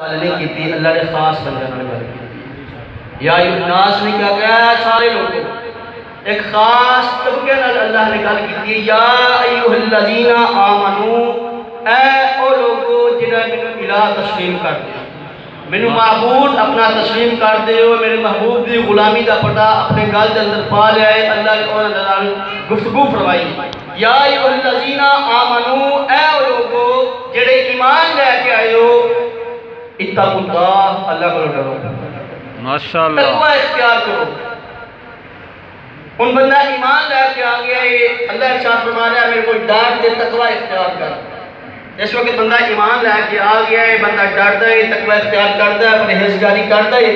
नहीं की थी, अल्लाह ने खास बंदे नाल गल की। या नास ने क्या कहा, सारे लोगों एक खास तबके नाल अल्लाह ने गल की। या अय्युहल्लज़ीना आमनू, ऐ ओ लोगो जिन्हें मैनू इलाह तस्लीम कर दिया, मैनू माबूद अपना तस्लीम कर दियो, मेरे महबूब की गुलामी का पता अपने गल के अंदर पा लिया है। अल्लाह ने उन्होंने नाल गुफ्तगू फरमाई। या अय्युहल्लज़ीना आमनू, ऐ ओ लोगो जेड़े ईमान लैके आए हो, इत्तकुल्लाह, अल्लाह को डरो, माशाअल्लाह, तकवा इख्तियार करो। उन बंदा ईमान लैके आ गया है, अल्लाह इरशाद फरमा रहा है मेरे को डर दे, तकवा इख्तियार कर। जिस वक्त बंदा ईमान लैके आ गया है, बंदा डरता है, तकवा इख्तियार करता है, परहेजगारी करता है,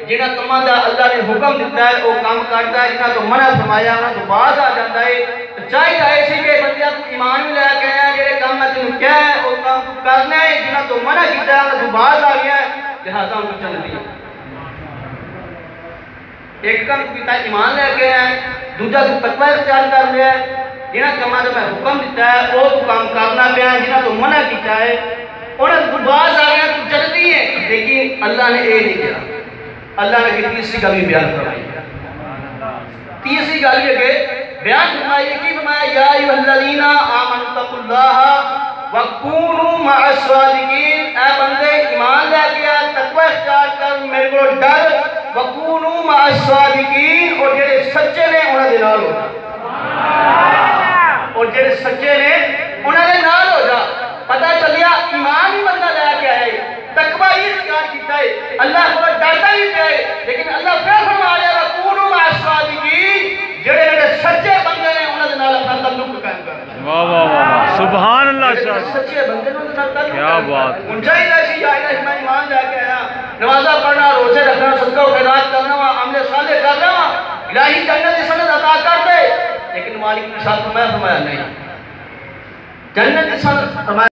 जिन्होंने कामों का अल्लाह ने हुक्म दिता है वो काम करता है, जिन्होंने तो मना फरमाया उन्होंने तो बाज आ जाता है। तो चाहिए इसी के बंदे तू ईमान भी लैके आया, जो काम मैं तेन क्या है वो काम तू करना है, जिन्होंने तो मना किया है तू बाज आ गया, लिहाजा उनको चलती है। एक काम किया ईमान लैके आया, दूजा तू तकवा इख्तियार कर लिया, जिन्होंने कामों का मैं हुक्म दिता है वो तू काम करना पाया, जिन्होंने तो मना किया है उन्हें तू बाज आ गया, तू चलती है। लेकिन अल्लाह ने यह नहीं किया, अल्लाह ने तीसरी गल भी बयान फरमाई। तीसरी गल ये बयान फरमाई कि फरमाया या अय्युहल्लज़ीना आमनुत्तकुल्लाह वकूनू मअस्सादिकीन, ऐ बंदे ईमान लेके आ, तकवा इख्तियार कर, मेरे को डर, वकूनू मअस्सादिकीन, और जेड़े सच्चे ने उन्हां दे नाल हो जा, और जेड़े सच्चे ने उन्हां दे नाल हो जा। पता चलिया ईमान ही बंदा लेके आए, तकवा ही इख्तियार किया है, अल्लाह को डरता ही है, लेकिन अल्लाह फिर फरमा रहा है वकूनू मअस्सादिकीन, जेड़े मेरे सच्चे बंदे ने उन्हां दे नाल अपना ताल्लुक कायम कर। वाह वाह वाह, सुभान अल्लाह, सच्चे बंदे ने उन्हां नाल क्या बात। उन चाहिए सी या मैं ईमान लेके आया, नमाज़ा पढ़ना, रोजे रखना, सदका खैरात करना, अमल साले करना, इलाही जन्नत की सनद अता कर दे। लेकिन मालिक ने साथ फरमाया नहीं, जन्नत की सनद